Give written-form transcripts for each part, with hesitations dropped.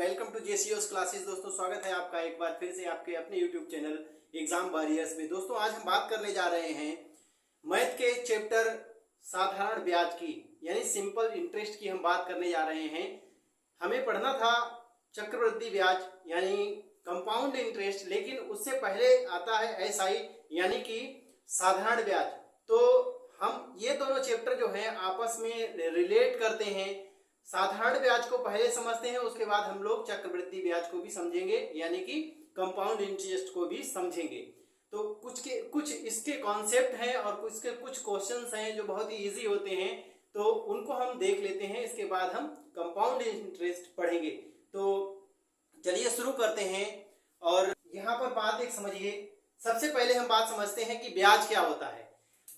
Welcome to जेसीओस classes. दोस्तों स्वागत है आपका एक बार फिर से आपके अपने यूट्यूब चैनल एग्जाम वॉरियर्स में। दोस्तों आज हम बात करने जा रहे हैं मैथ के चैप्टर साधारण ब्याज की, यानी सिंपल इंटरेस्ट की हम बात करने जा रहे हैं। हमें पढ़ना था चक्रवृद्धि ब्याज यानी कंपाउंड इंटरेस्ट, लेकिन उससे पहले आता है एसआई यानी कि साधारण ब्याज। तो हम ये दोनों चैप्टर जो है आपस में रिलेट करते हैं। साधारण ब्याज को पहले समझते हैं, उसके बाद हम लोग चक्रवृद्धि ब्याज को भी समझेंगे यानी कि कंपाउंड इंटरेस्ट को भी समझेंगे। तो कुछ इसके कॉन्सेप्ट हैं और इसके कुछ क्वेश्चंस हैं जो बहुत ही इजी होते हैं, तो उनको हम देख लेते हैं। इसके बाद हम कंपाउंड इंटरेस्ट पढ़ेंगे। तो चलिए शुरू करते हैं। और यहाँ पर बात एक समझिए, सबसे पहले हम बात समझते हैं कि ब्याज क्या होता है।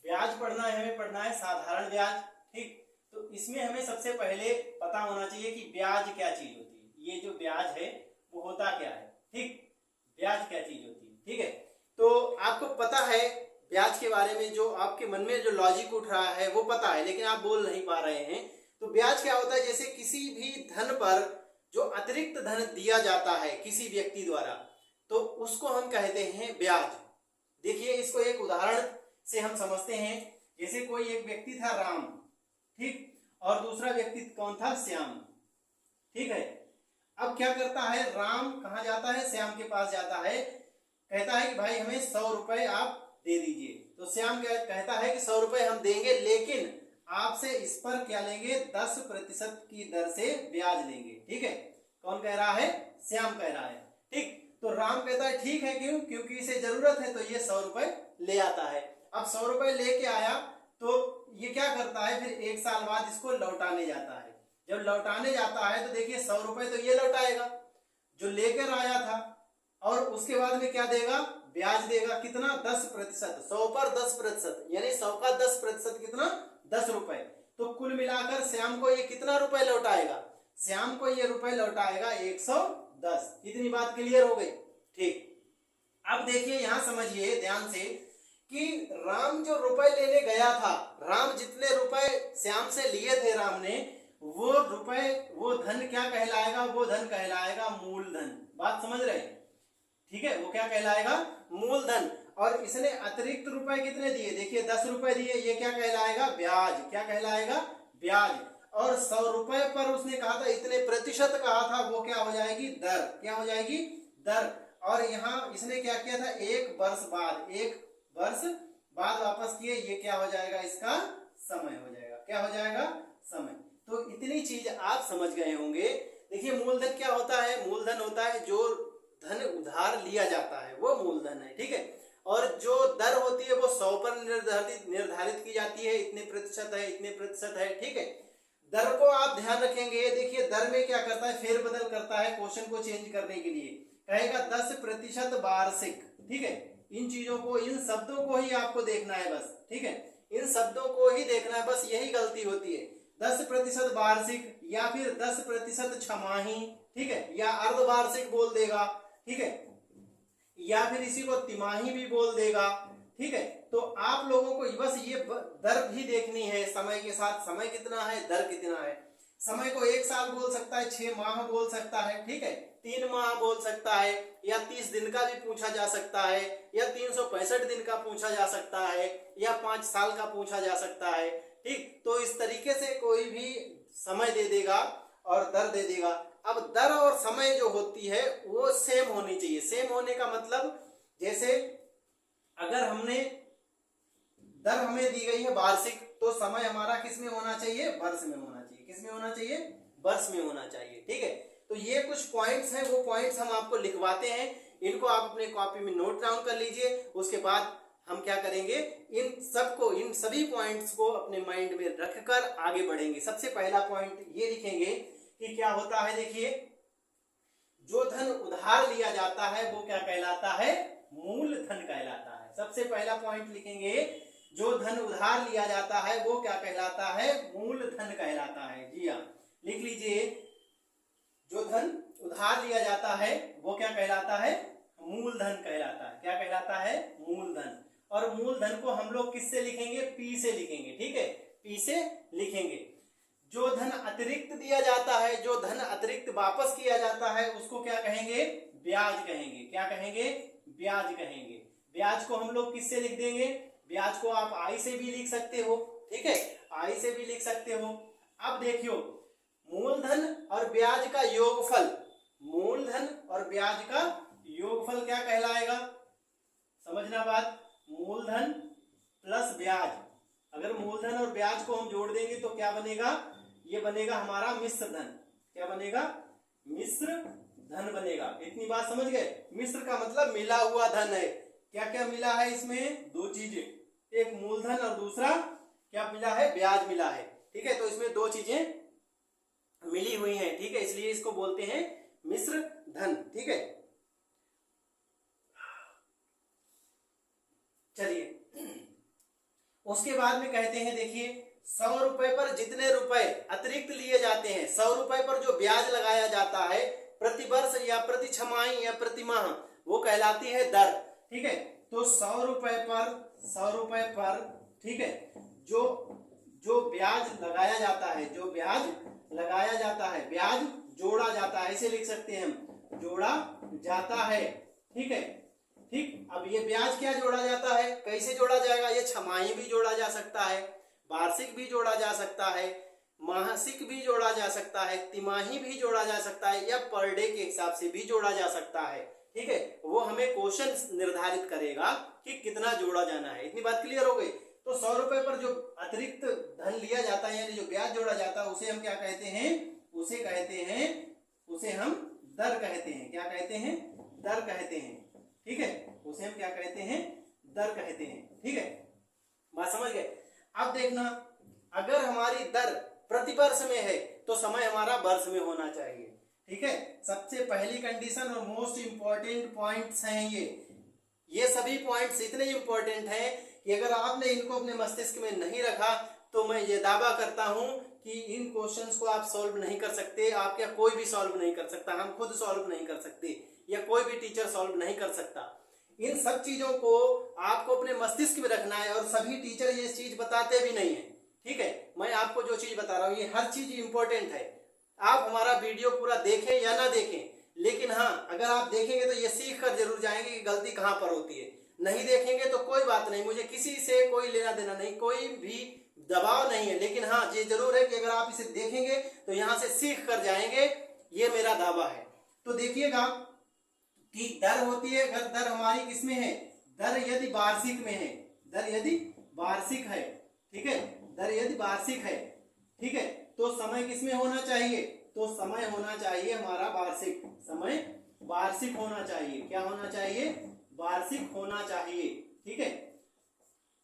ब्याज पढ़ना है, हमें पढ़ना है साधारण ब्याज, ठीक। तो इसमें हमें सबसे पहले पता होना चाहिए कि ब्याज क्या चीज होती है। ये जो ब्याज है वो होता क्या है, ठीक। ब्याज क्या चीज होती है, ठीक है। तो आपको पता है ब्याज के बारे में, जो आपके मन में जो लॉजिक उठ रहा है वो पता है, लेकिन आप बोल नहीं पा रहे हैं। तो ब्याज क्या होता है, जैसे किसी भी धन पर जो अतिरिक्त धन दिया जाता है किसी व्यक्ति द्वारा, तो उसको हम कहते हैं ब्याज। देखिए इसको एक उदाहरण से हम समझते हैं। जैसे कोई एक व्यक्ति था राम, ठीक, और दूसरा व्यक्ति कौन था, श्याम, ठीक है। अब क्या करता है, राम कहाँ जाता है, श्याम के पास जाता है, कहता है कि भाई हमें 100 रुपए आप दे दीजिए। तो श्याम कहता है कि 100 रुपए हम देंगे, लेकिन आपसे इस पर क्या लेंगे, 10% की दर से ब्याज लेंगे, ठीक है। कौन कह रहा है, श्याम कह रहा है, ठीक। तो राम कहता है ठीक है, क्यों, क्योंकि इसे जरूरत है, तो ये 100 रुपए ले आता है। अब 100 रुपए लेके आया तो ये क्या करता है, फिर एक साल बाद इसको लौटाने जाता है। जब लौटाने जाता है तो देखिए 100 रुपए तो ये लौटाएगा जो लेकर आया था, और उसके बाद में क्या देगा, ब्याज देगा। कितना, 10%। 100 पर 10%, यानी 100 का 10% कितना, 10 रुपए। तो कुल मिलाकर श्याम को ये कितना रुपए लौटाएगा, श्याम को ये रुपए लौटाएगा 110। इतनी बात क्लियर हो गई, ठीक। अब देखिए यहां समझिए ध्यान से कि राम जो रुपए लेने गया था, राम जितने रुपए श्याम से लिए थे राम ने, वो रुपए, वो धन क्या कहलाएगा, वो धन कहलाएगा मूलधन। बात समझ रहे हैं, ठीक है। वो क्या कहलाएगा, मूलधन। और इसने अतिरिक्त रुपए कितने दिए, देखिए 10 रुपए दिए, ये क्या कहलाएगा, ब्याज। क्या कहलाएगा, ब्याज। और 100 रुपए पर उसने कहा था, इतने प्रतिशत कहा था, वो क्या हो जाएगी, दर। क्या हो जाएगी, दर। और यहाँ इसने क्या किया था, 1 वर्ष बाद, 1 वर्ष बाद वापस किए, ये क्या हो जाएगा, इसका समय हो जाएगा। क्या हो जाएगा, समय। तो इतनी चीज आप समझ गए होंगे। देखिए मूलधन क्या होता है, मूलधन होता है जो धन उधार लिया जाता है, वो मूलधन है, ठीक है। और जो दर होती है वो 100 पर निर्धारित की जाती है, इतने प्रतिशत है, इतने प्रतिशत है, ठीक है। दर को आप ध्यान रखेंगे। देखिए दर में क्या करता है, फेरबदल करता है क्वेश्चन को चेंज करने के लिए, कहेगा 10% वार्षिक, ठीक है। इन चीजों को, इन शब्दों को ही आपको देखना है बस, ठीक है। इन शब्दों को ही देखना है बस, यही गलती होती है। 10% वार्षिक या फिर 10% छमाही, ठीक है, या अर्धवार्षिक बोल देगा, ठीक है, या फिर इसी को तिमाही भी बोल देगा, ठीक है। तो आप लोगों को बस ये दर भी देखनी है समय के साथ, समय कितना है, दर कितना है। समय को 1 साल बोल सकता है, 6 माह बोल सकता है, ठीक है, 3 माह बोल सकता है, या 30 दिन का भी पूछा जा सकता है, या 365 दिन का पूछा जा सकता है, या 5 साल का पूछा जा सकता है, ठीक। तो इस तरीके से कोई भी समय दे देगा और दर दे देगा। अब दर और समय जो होती है वो सेम होनी चाहिए। सेम होने का मतलब, जैसे अगर हमने दर हमें दी गई है वार्षिक, तो समय हमारा किस में होना चाहिए, वर्ष में होना चाहिए। किस में होना चाहिए, वर्ष में होना चाहिए, ठीक है। तो ये कुछ पॉइंट्स हैं, वो पॉइंट्स हम आपको लिखवाते हैं, इनको आप अपने कॉपी में नोट डाउन कर लीजिए। उसके बाद हम क्या करेंगे, इन सभी पॉइंट्स को अपने माइंड में रखकर आगे बढ़ेंगे। सबसे पहला पॉइंट ये लिखेंगे कि क्या होता है, देखिए जो धन उधार लिया जाता है वो क्या कहलाता है, मूलधन कहलाता है। सबसे पहला पॉइंट लिखेंगे, जो धन उधार लिया जाता है वो क्या कहलाता है, मूलधन कहलाता है। जी हाँ, लिख लीजिए, जो धन उधार लिया जाता है वो क्या कहलाता है, मूलधन कहलाता है। क्या कहलाता है, मूलधन। और मूलधन को हम लोग किससे लिखेंगे, पी से लिखेंगे, ठीक है, पी से लिखेंगे। जो धन अतिरिक्त दिया जाता है, जो धन अतिरिक्त वापस किया जाता है, उसको क्या कहेंगे? ब्याज कहेंगे। क्या कहेंगे? ब्याज कहेंगे। ब्याज को हम लोग किससे लिख देंगे? ब्याज को आप आई से भी लिख सकते हो, ठीक है, आई से भी लिख सकते हो। अब देखियो, मूलधन और ब्याज का योगफल, मूलधन और ब्याज का योगफल क्या कहलाएगा? समझना बात, मूलधन प्लस ब्याज, अगर मूलधन और ब्याज को हम जोड़ देंगे तो क्या बनेगा? ये बनेगा हमारा मिश्र धन। क्या बनेगा? मिश्र धन बनेगा। इतनी बात समझ गए? मिश्र का मतलब मिला हुआ धन है। क्या क्या मिला है इसमें? दो चीजें, एक मूलधन और दूसरा क्या मिला है? ब्याज मिला है, ठीक है। तो इसमें दो चीजें मिली हुई हैं, ठीक है, इसलिए इसको बोलते हैं मिश्र धन, ठीक है। चलिए उसके बाद में कहते हैं, देखिए 100 रुपए पर जितने रुपए अतिरिक्त लिए जाते हैं, 100 रुपए पर जो ब्याज लगाया जाता है प्रति वर्ष या प्रति छमाही या प्रति माह, वो कहलाती है दर, ठीक है। तो 100 रुपए पर, ठीक है, जो ब्याज लगाया जाता है, जो ब्याज लगाया जाता है, ब्याज जोड़ा जाता है, ऐसे लिख सकते हैं हम, जोड़ा जाता है, ठीक है। ठीक, अब ये ब्याज क्या जोड़ा जाता है? कैसे जोड़ा जाएगा? ये छमाही भी जोड़ा जा सकता है, वार्षिक भी जोड़ा जा सकता है, मासिक भी जोड़ा जा सकता है, तिमाही भी जोड़ा जा सकता है, या पर डे के हिसाब से भी जोड़ा जा सकता है, ठीक है। वो हमें क्वेश्चन निर्धारित करेगा कि कितना जोड़ा जाना है। इतनी बात क्लियर हो गई? तो 100 रुपए पर जो अतिरिक्त धन लिया जाता है, यानी जो ब्याज जोड़ा जाता है, उसे हम क्या कहते हैं? उसे हम दर कहते हैं। क्या कहते हैं? दर कहते हैं, ठीक है। उसे हम क्या कहते हैं? दर कहते हैं, ठीक है। बात समझ गए? अब देखना, अगर हमारी दर प्रति वर्ष में है तो समय हमारा वर्ष में होना चाहिए, ठीक है। सबसे पहली कंडीशन और मोस्ट इंपॉर्टेंट पॉइंट्स हैं ये सभी पॉइंट्स इतने इंपॉर्टेंट हैं कि अगर आपने इनको अपने मस्तिष्क में नहीं रखा तो मैं ये दावा करता हूं कि इन क्वेश्चंस को आप सॉल्व नहीं कर सकते। आप क्या कोई भी सॉल्व नहीं कर सकता, हम खुद सॉल्व नहीं कर सकते, या कोई भी टीचर सॉल्व नहीं कर सकता। इन सब चीजों को आपको अपने मस्तिष्क में रखना है, और सभी टीचर ये चीज बताते भी नहीं है, ठीक है। मैं आपको जो चीज बता रहा हूँ ये हर चीज इंपॉर्टेंट है। आप हमारा वीडियो पूरा देखें या ना देखें, लेकिन हाँ, अगर आप देखेंगे तो ये सीख कर जरूर जाएंगे कि गलती कहाँ पर होती है। नहीं देखेंगे तो कोई बात नहीं, मुझे किसी से कोई लेना देना नहीं, कोई भी दबाव नहीं है, लेकिन हाँ ये जरूर है कि अगर आप इसे देखेंगे तो यहाँ से सीख कर जाएंगे, ये मेरा दावा है। तो देखिएगा कि दर होती है, अगर दर हमारी किसमें है? दर यदि वार्षिक में है, दर यदि वार्षिक है, ठीक है, दर यदि वार्षिक है, ठीक है, तो समय किसमें होना चाहिए? तो समय होना चाहिए हमारा वार्षिक, समय वार्षिक होना चाहिए। क्या होना चाहिए? वार्षिक होना चाहिए, ठीक है।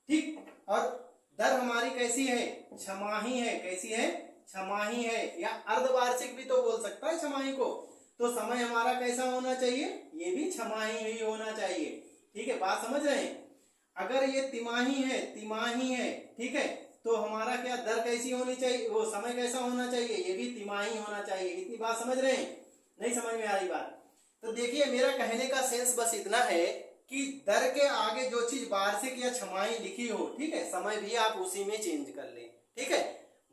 ठीक, और दर हमारी कैसी है? छमाही है। कैसी है? छमाही है, या अर्धवार्षिक भी तो बोल सकता है छमाही को। तो समय हमारा कैसा होना चाहिए? ये भी छमाही ही होना चाहिए, ठीक है। बात समझ रहे हैं? अगर ये तिमाही है, ठीक है, तो हमारा क्या दर कैसी होनी चाहिए? वो समय कैसा होना चाहिए? ये भी तिमाही होना चाहिए। इतनी बात समझ रहे हैं? नहीं समझ में आ रही बात? तो देखिए, मेरा कहने का सेंस बस इतना है कि दर के आगे जो चीज वार्षिक या छमाही लिखी हो, ठीक है, समय भी आप उसी में चेंज कर लें, ठीक है।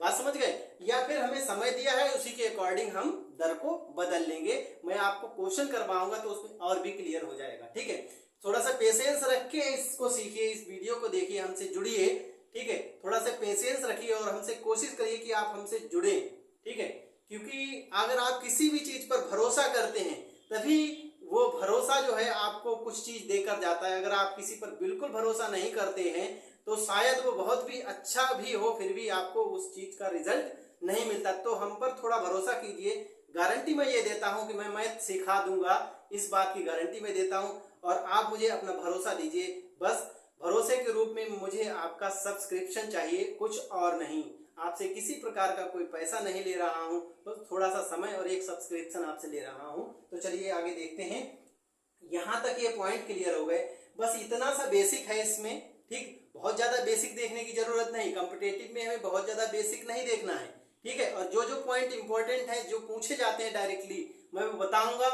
बात समझ गए? या फिर हमें समय दिया है, उसी के अकॉर्डिंग हम दर को बदल लेंगे। मैं आपको क्वेश्चन करवाऊंगा तो उसमें और भी क्लियर हो जाएगा, ठीक है। थोड़ा सा पेशेंस रख के इसको सीखिए, इस वीडियो को देखिए, हमसे जुड़िए, ठीक है। थोड़ा सा पेशेंस रखिए और हमसे कोशिश करिए कि आप हमसे जुड़े, ठीक है। क्योंकि अगर आप किसी भी चीज पर भरोसा करते हैं तभी वो भरोसा जो है आपको कुछ चीज देकर जाता है। अगर आप किसी पर बिल्कुल भरोसा नहीं करते हैं तो शायद वो बहुत भी अच्छा भी हो, फिर भी आपको उस चीज का रिजल्ट नहीं मिलता। तो हम पर थोड़ा भरोसा कीजिए। गारंटी मैं ये देता हूं कि मैं मैथ सिखा दूंगा, इस बात की गारंटी मैं देता हूं, और आप मुझे अपना भरोसा दीजिए। बस भरोसे के रूप में मुझे आपका सब्सक्रिप्शन चाहिए, कुछ और नहीं। आपसे किसी प्रकार का कोई पैसा नहीं ले रहा हूं, बस थोड़ा सा समय और एक सब्सक्रिप्शन आपसे ले रहा हूं। तो चलिए आगे देखते हैं। यहां तक ये पॉइंट क्लियर हो गए, बस इतना सा बेसिक है इसमें, ठीक। बहुत ज्यादा बेसिक देखने की जरूरत नहीं, कॉम्पिटेटिव में हमें बहुत ज्यादा बेसिक नहीं देखना है, ठीक है। और जो जो पॉइंट इंपॉर्टेंट है, जो पूछे जाते हैं डायरेक्टली, मैं वो बताऊंगा,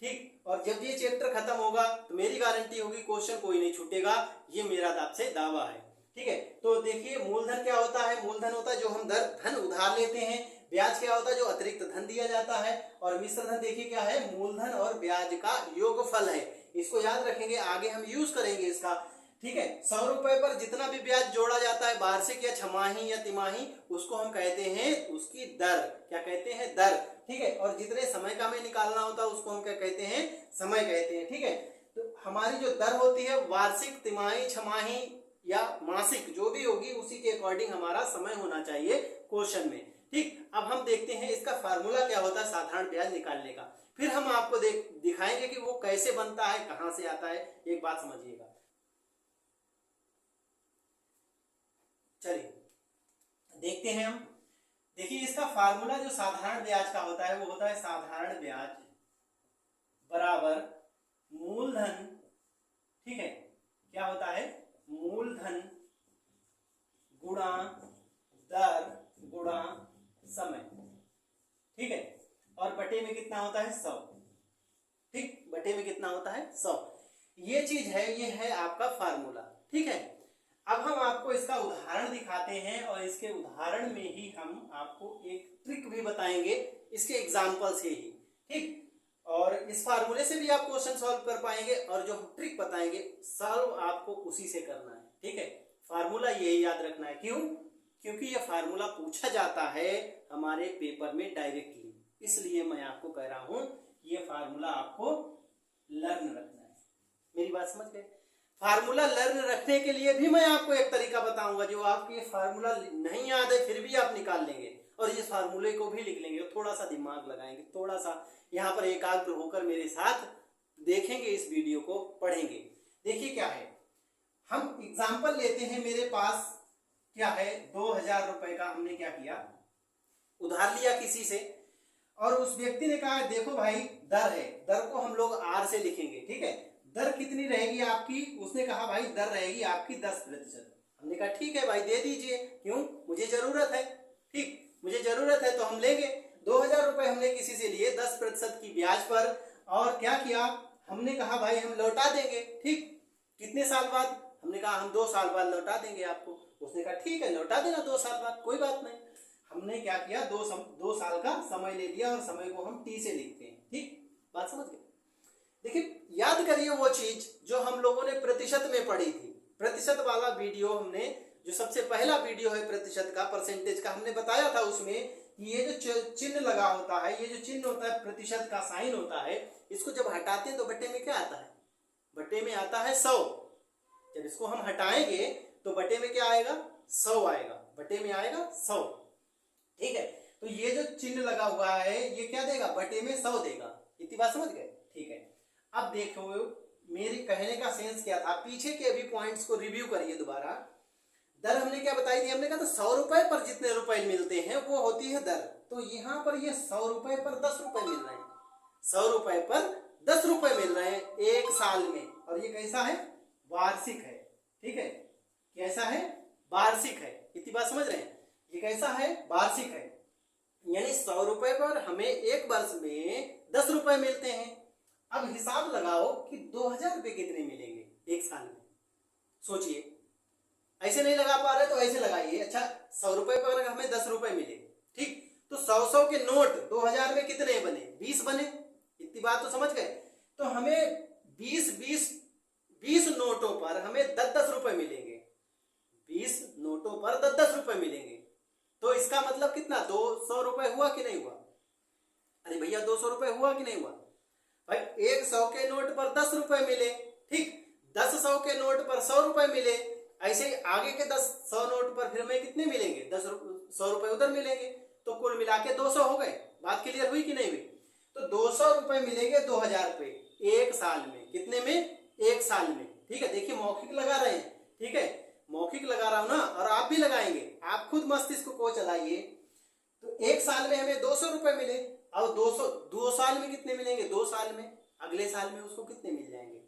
ठीक। और जब ये चैप्टर खत्म होगा तो मेरी गारंटी होगी क्वेश्चन कोई नहीं छूटेगा, ये मेरा आपसे दावा है। ठीक है, तो देखिए मूलधन क्या होता है, मूलधन होता है जो हम धन उधार लेते हैं, ब्याज क्या होता है जो अतिरिक्त धन दिया जाता है, और मिश्र धन देखिए क्या है, मूलधन और ब्याज का योगफल है। इसको याद रखेंगे, आगे हम यूज करेंगे इसका। ठीक है, 100 रुपए पर जितना भी ब्याज जोड़ा जाता है वार्षिक या छमाही या तिमाही, उसको हम कहते हैं उसकी दर। क्या कहते हैं, दर। ठीक है, और जितने समय का हमें निकालना होता है उसको हम क्या कहते हैं, समय कहते हैं। ठीक है, तो हमारी जो दर होती है वार्षिक, तिमाही, छमाही या मासिक जो भी होगी उसी के अकॉर्डिंग हमारा समय होना चाहिए क्वेश्चन में। ठीक, अब हम देखते हैं इसका फार्मूला क्या होता है साधारण ब्याज निकालने का, फिर हम आपको दिखाएंगे कि वो कैसे बनता है, कहां से आता है। एक बात समझिएगा, चलिए देखते हैं हम। देखिए इसका फार्मूला जो साधारण ब्याज का होता है वो होता है साधारण ब्याज बराबर मूलधन। ठीक है, क्या होता है, मूलधन गुणा दर गुणा समय। ठीक है, और बटे में कितना होता है, 100। ठीक, बटे में कितना होता है, 100। ये चीज है, ये है आपका फार्मूला। ठीक है, अब हम आपको इसका उदाहरण दिखाते हैं और इसके उदाहरण में ही हम आपको एक ट्रिक भी बताएंगे इसके एग्जाम्पल से ही। ठीक, और इस फार्मूले से भी आप क्वेश्चन सॉल्व कर पाएंगे और जो हम ट्रिक बताएंगे सॉल्व आपको उसी से करना है। ठीक है, फार्मूला यही याद रखना है। क्यों, क्योंकि ये फार्मूला पूछा जाता है हमारे पेपर में डायरेक्टली, इसलिए मैं आपको कह रहा हूं ये फार्मूला आपको लर्न रखना है। मेरी बात समझ गए। फार्मूला लर्न रखने के लिए भी मैं आपको एक तरीका बताऊंगा, जो आपको ये फार्मूला नहीं याद है फिर भी आप निकाल लेंगे और इस फार्मूले को भी लिख लेंगे, थोड़ा सा दिमाग लगाएंगे, थोड़ा सा यहाँ पर एकाग्र होकर मेरे साथ देखेंगे, इस वीडियो को पढ़ेंगे। देखिए क्या है, हम एग्जाम्पल लेते हैं, मेरे पास क्या है, 2000 रुपए का हमने क्या किया, उधार लिया किसी से, और उस व्यक्ति ने कहा देखो भाई दर है, दर को हम लोग आर से लिखेंगे। ठीक है, दर कितनी रहेगी आपकी, उसने कहा भाई दर रहेगी आपकी 10%। हमने कहा ठीक है भाई दे दीजिए, क्यों, मुझे जरूरत है। ठीक, मुझे जरूरत है तो हम लेंगे। 2000 रुपए हमने किसी से लिए 10% की ब्याज पर, और क्या किया, हमने कहा भाई हम लौटा देंगे। ठीक, कितने साल बाद, हमने कहा हम 2 साल बाद लौटा देंगे आपको। उसने कहा ठीक है लौटा देना 2 साल बाद, कोई बात नहीं। हमने क्या किया, 2 साल का समय ले लिया और समय को हम टी से लिखते हैं। ठीक, बात समझ गए। देखिए याद करिए वो चीज जो हम लोगों ने प्रतिशत में पढ़ी थी, प्रतिशत वाला वीडियो हमने, जो सबसे पहला वीडियो है प्रतिशत का, परसेंटेज का, हमने बताया था उसमें कि ये जो चिन्ह लगा होता है, ये जो चिन्ह होता है प्रतिशत का साइन होता है, इसको जब हटाते हैं तो बटे में क्या आता है, बटे में आता है 100। जब इसको हम हटाएंगे तो बटे में क्या आएगा, 100 आएगा, बटे में आएगा 100। ठीक है, तो ये जो चिन्ह लगा हुआ है ये क्या देगा, बटे में 100 देगा। इतनी बात समझ गए। ठीक है, अब देखो मेरे कहने का सेंस क्या था, पीछे के अभी पॉइंट्स को रिव्यू करिए दोबारा। दर हमने क्या बताई थी, हमने कहा था 100 रुपए पर जितने रुपए मिलते हैं वो होती है दर। तो यहाँ पर ये 100 रुपए पर 10 रुपए मिल रहे हैं, 100 रुपए पर 10 रुपए मिल रहे हैं एक साल में, और ये कैसा है, वार्षिक है। ठीक है, कैसा है, वार्षिक है। इतनी बात समझ रहे हैं, ये कैसा है, वार्षिक है, यानी 100 रुपए पर हमें एक वर्ष में 10 रुपए मिलते हैं। अब हिसाब लगाओ कि 2000 रुपए कितने मिलेंगे एक साल में, सोचिए। ऐसे नहीं लगा पा रहे तो ऐसे लगाइए। अच्छा 100 रुपए पर अगर हमें 10 रुपए मिले, ठीक, तो 100 के नोट 2000 में कितने बने, 20 बने। इतनी बात तो समझ गए। तो हमें 20 नोटों पर हमें 10 रुपए मिलेंगे, 20 नोटों पर 10 रुपए मिलेंगे। तो इसका मतलब कितना, 200 रुपए हुआ कि नहीं हुआ, अरे भैया 200 रुपए हुआ कि नहीं हुआ भाई। 100 के नोट पर 10 रुपए मिले, ठीक, 100 के नोट पर 100 रुपए मिले, ऐसे आगे के 100 नोट पर फिर हमें कितने मिलेंगे, 100 रुपए उधर मिलेंगे, तो कुल मिला के 200 हो गए। बात क्लियर हुई कि नहीं हुई। तो 200 रुपए मिलेंगे 2000 रुपए एक साल में, कितने में, एक साल में। ठीक है, देखिए मौखिक लगा रहे हैं, ठीक है, मौखिक लगा रहा हूं ना, और आप भी लगाएंगे, आप खुद मस्तिष्क को चलाइए। तो एक साल में हमें 200 रुपए मिले, और 2 साल में कितने मिलेंगे, 2 साल में, अगले साल में उसको कितने मिल जाएंगे,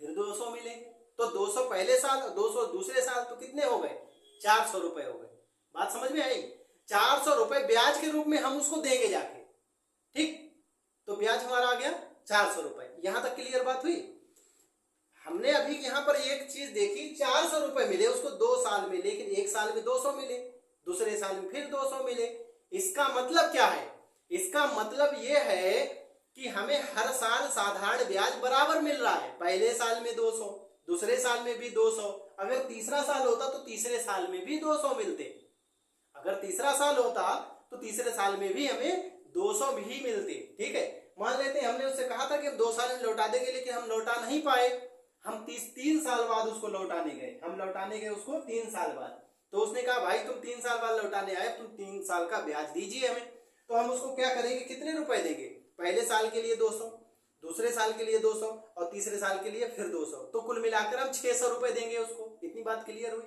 फिर 200 मिलेंगे। तो 200 पहले साल, 200 दूसरे साल, तो कितने हो गए, 400 रुपए हो गए। बात समझ में आई। 400 रुपए ब्याज के रूप में हम उसको देंगे जाके, ठीक, तो ब्याज हमारा आ गया 400 रुपए। यहां तक क्लियर बात हुई। हमने अभी यहाँ पर एक चीज देखी, 400 रुपए मिले उसको 2 साल में, लेकिन एक साल में 200 मिले, दूसरे साल में फिर 200 मिले। इसका मतलब क्या है? इसका मतलब ये है कि हमें हर साल साधारण ब्याज बराबर मिल रहा है। पहले साल में 200, दूसरे साल में भी 200, अगर तीसरा साल होता तो तीसरे साल में भी 200 मिलते। अगर तीसरा साल होता तो तीसरे साल में भी हमें 200 भी मिलते। ठीक है, मान लेते हैं हमने उससे कहा था कि हम 2 साल में लौटा देंगे, लेकिन हम लौटा नहीं पाए, हम 3 साल बाद उसको लौटाने गए, हम लौटाने गए उसको 3 साल बाद। तो उसने कहा भाई तुम 3 साल बाद लौटाने आए, तुम 3 साल का ब्याज दीजिए हमें। तो हम उसको क्या करेंगे, कितने रुपए देंगे? पहले साल के लिए 200, दूसरे साल के लिए 200 और तीसरे साल के लिए फिर 200, तो कुल मिलाकर हम 600 रुपए देंगे उसको। इतनी बात क्लियर हुई?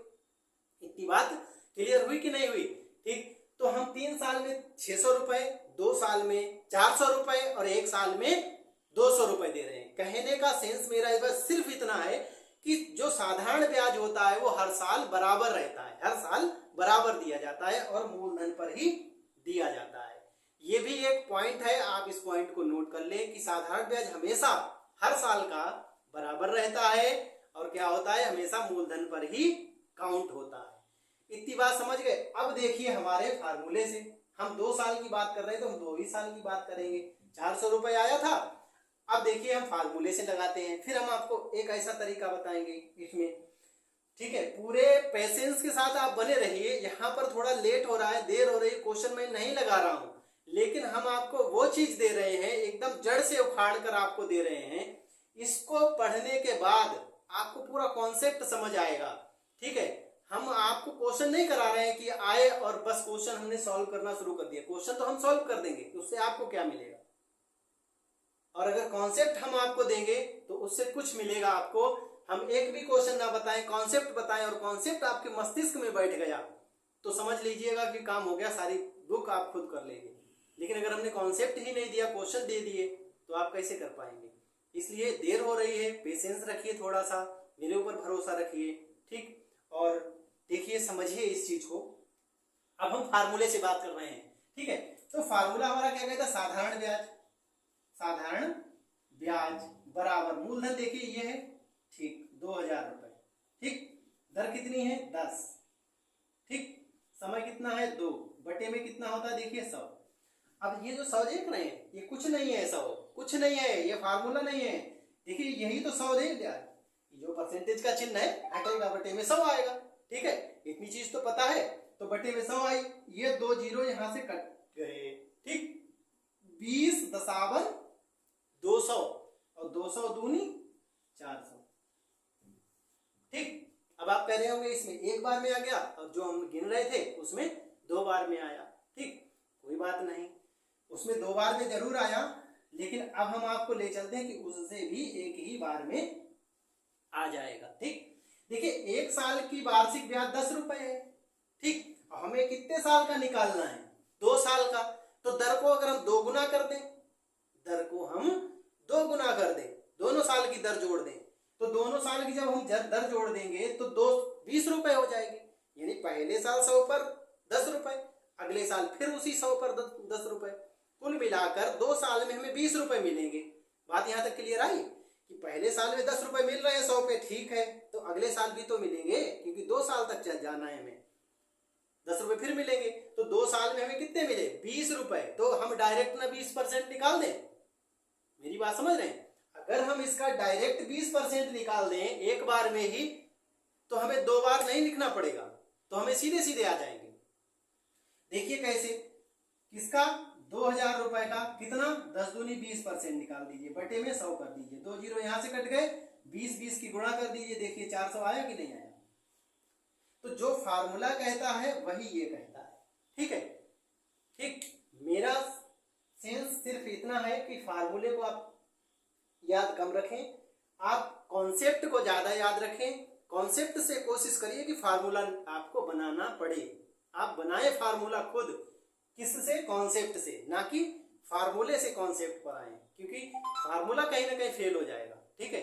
इतनी बात क्लियर हुई कि नहीं हुई? ठीक, तो हम 3 साल में 600 रुपए, 2 साल में 400 रुपए और 1 साल में 200 रुपए दे रहे हैं। कहने का सेंस मेरा बस सिर्फ इतना है कि जो साधारण ब्याज होता है वो हर साल बराबर रहता है, हर साल बराबर दिया जाता है और मूलधन पर ही दिया जाता है। ये भी एक पॉइंट है, आप इस पॉइंट को नोट कर लें कि साधारण ब्याज हमेशा हर साल का बराबर रहता है और क्या होता है, हमेशा मूलधन पर ही काउंट होता है। इतनी बात समझ गए? अब देखिए हमारे फार्मूले से, हम 2 साल की बात कर रहे हैं तो हम 2 ही साल की बात करेंगे। 400 रुपए आया था, अब देखिए हम फार्मूले से लगाते हैं, फिर हम आपको एक ऐसा तरीका बताएंगे इसमें। ठीक है, पूरे पेशेंस के साथ आप बने रहिए। यहाँ पर थोड़ा लेट हो रहा है, देर हो रही है, क्वेश्चन मैं नहीं लगा रहा हूँ, लेकिन हम आपको वो चीज दे रहे हैं, एकदम जड़ से उखाड़ कर आपको दे रहे हैं। इसको पढ़ने के बाद आपको पूरा कॉन्सेप्ट समझ आएगा। ठीक है, हम आपको क्वेश्चन नहीं करा रहे हैं कि आए और बस क्वेश्चन हमने सॉल्व करना शुरू कर दिया। क्वेश्चन तो हम सॉल्व कर देंगे, उससे आपको क्या मिलेगा? और अगर कॉन्सेप्ट हम आपको देंगे तो उससे कुछ मिलेगा आपको। हम एक भी क्वेश्चन ना बताएं, कॉन्सेप्ट बताएं और कॉन्सेप्ट आपके मस्तिष्क में बैठ गया तो समझ लीजिएगा कि काम हो गया, सारी बुक आप खुद कर लेंगे। लेकिन अगर हमने कॉन्सेप्ट ही नहीं दिया, क्वेश्चन दे दिए, तो आप कैसे कर पाएंगे? इसलिए देर हो रही है, पेशेंस रखिए, थोड़ा सा मेरे ऊपर भरोसा रखिए। ठीक, और देखिए समझिए इस चीज को। अब हम फार्मूले से बात कर रहे हैं। ठीक है, तो फार्मूला हमारा क्या कहता है? साधारण ब्याज, साधारण ब्याज बराबर मूलधन देखिए ये है, ठीक, 2000 रुपए। ठीक, दर कितनी है? 10। ठीक, समय कितना है? 2 बटे में कितना होता है? देखिए 100। अब ये जो 100 देख रहे हैं, ये कुछ नहीं है, 100 कुछ नहीं है, ये फार्मूला नहीं है। देखिए यही तो 100 देख दिया, जो परसेंटेज का चिन्ह है हटेगा, बटे में 100 आएगा। ठीक है, इतनी चीज तो पता है, तो बटे में 100 आई, ये 2 जीरो यहां से कट गए। ठीक, 20 दशावन 200 और 200 दूनी 400। ठीक, अब आप कह रहे होंगे इसमें एक बार में आ गया और जो हम गिन रहे थे उसमें 2 बार में आया। ठीक, कोई बात नहीं, उसमें 2 बार में जरूर आया, लेकिन अब हम आपको ले चलते हैं कि उससे भी एक ही बार में आ जाएगा। ठीक, देखिए 1 साल की वार्षिक ब्याज 10 रुपए है। ठीक, हमें कितने साल का निकालना है? 2 साल का। तो दर को अगर हम 2 गुना कर दें, दर को हम 2 गुना कर दें, दोनों साल की दर जोड़ दें, तो दोनों साल की जब हम दर जोड़ देंगे तो 20 रुपए हो जाएगी। यानी पहले साल 100 पर 10 रुपए, अगले साल फिर उसी 100 पर 10 रुपए, कुल मिलाकर 2 साल में हमें 20 रुपए मिलेंगे। बात यहां तक क्लियर आई कि पहले साल में 10 रुपए मिल रहे हैं 100 पे, ठीक है, तो अगले साल भी तो मिलेंगे, क्योंकि 2 साल तक चल जाना है हमें, 10 रुपए फिर मिलेंगे। तो 2 साल में हमें कितने मिले? 20 रुपए। तो हम डायरेक्ट ना 20% निकाल दें? मेरी बात समझ रहे हैं? अगर हम इसका डायरेक्ट 20% निकाल दें एक बार में ही, तो हमें 2 बार नहीं लिखना पड़ेगा, तो हमें सीधे सीधे आ जाएंगे। देखिए कैसे, किसका? 2000 रुपए का कितना? 10 दूनी 20% निकाल दीजिए, बटे में 100 कर दीजिए, 2 जीरो यहां से कट गए, 20 की गुणा कर दीजिए, देखिए 400 आया कि नहीं आया? तो जो फार्मूला कहता है वही ये कहता है। ठीक है, ठीक, मेरा सेंस सिर्फ इतना है कि फार्मूले को आप याद कम रखें, आप कॉन्सेप्ट को ज्यादा याद रखें। कॉन्सेप्ट से कोशिश करिए कि फार्मूला आपको बनाना पड़े, आप बनाए फार्मूला खुद। किससे? कॉन्सेप्ट से, ना कि फार्मूले से कॉन्सेप्ट पर आए, क्योंकि फार्मूला कहीं ना कहीं फेल हो जाएगा। ठीक है,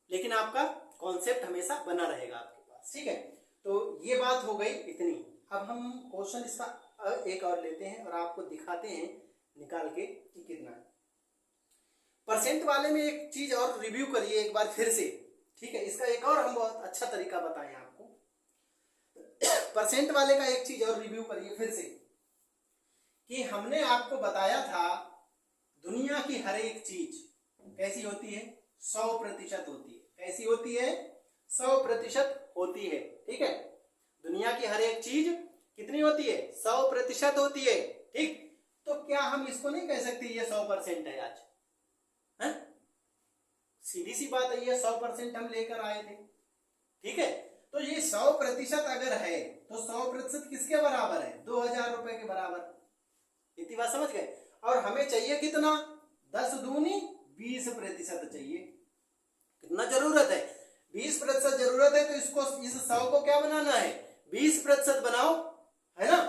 लेकिन आपका कॉन्सेप्ट हमेशा बना रहेगा आपके पास। ठीक है, तो ये बात हो गई इतनी। अब हम क्वेश्चन इसका एक और लेते हैं और आपको दिखाते हैं निकाल के कि कितना है। परसेंट वाले में एक चीज और रिव्यू करिए एक बार फिर से, ठीक है। इसका एक और हम बहुत अच्छा तरीका बताएं आपको। परसेंट वाले का एक चीज और रिव्यू करिए फिर से कि हमने आपको बताया था दुनिया की हर एक चीज कैसी होती है, 100% होती है। कैसी होती है? 100% होती है, ठीक है। दुनिया की हर एक चीज कितनी होती है? 100% होती है, ठीक। तो क्या हम इसको नहीं कह सकते ये 100% है आज? है सीधी सी बात है, ये 100% हम लेकर आए थे, ठीक है। तो ये 100% अगर है तो 100% किसके बराबर है? 2000 रुपए के बराबर। इतनी बात समझ गए। और हमें चाहिए कितना? 10 दूनी 20% चाहिए। कितना जरूरत है? 20% जरूरत है। तो इसको, इस 100 को क्या बनाना है? 20% बनाओ, है ना।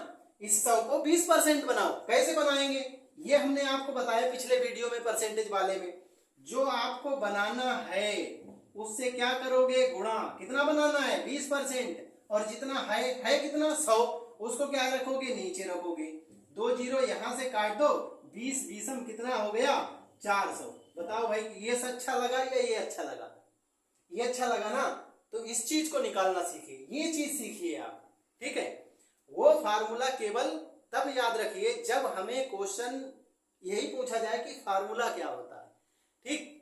इस 100 को 20% बनाओ। कैसे बनाएंगे ये हमने आपको बताया पिछले वीडियो में, परसेंटेज वाले में। जो आपको बनाना है उससे क्या करोगे? गुणा। कितना बनाना है? 20%। और जितना है कितना? 100। उसको क्या रखोगे? नीचे रखोगे। 2 जीरो यहां से काट दो, 20 बीसम कितना हो गया? 400। बताओ भाई, ये अच्छा लगा या ये अच्छा लगा? ये अच्छा लगा ना। तो इस चीज को निकालना सीखिए, ये चीज सीखिए आप, ठीक है। वो फार्मूला केवल तब याद रखिए जब हमें क्वेश्चन यही पूछा जाए कि फार्मूला क्या होता है, ठीक।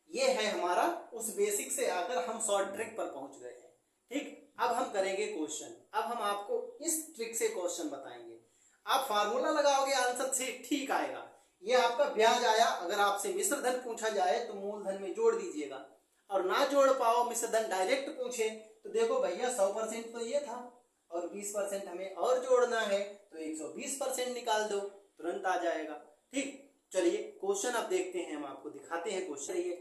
ये है हमारा उस बेसिक से आकर हम शॉर्ट ट्रिक पर पहुंच गए हैं, ठीक। अब हम करेंगे क्वेश्चन। अब हम आपको इस ट्रिक से क्वेश्चन बताएंगे। आप फार्मूला लगाओगे, आंसर से ठीक आएगा। ये आपका ब्याज आया। अगर आपसे मिश्र धन पूछा जाए तो मूलधन में जोड़ दीजिएगा, और ना जोड़ पाओ, मिश्र धन डायरेक्ट पूछे तो देखो भैया 100% तो ये था और 20% हमें और जोड़ना है, तो 120% निकाल दो, तुरंत आ जाएगा, ठीक। चलिए क्वेश्चन अब देखते हैं, हम आपको दिखाते हैं क्वेश्चन। ये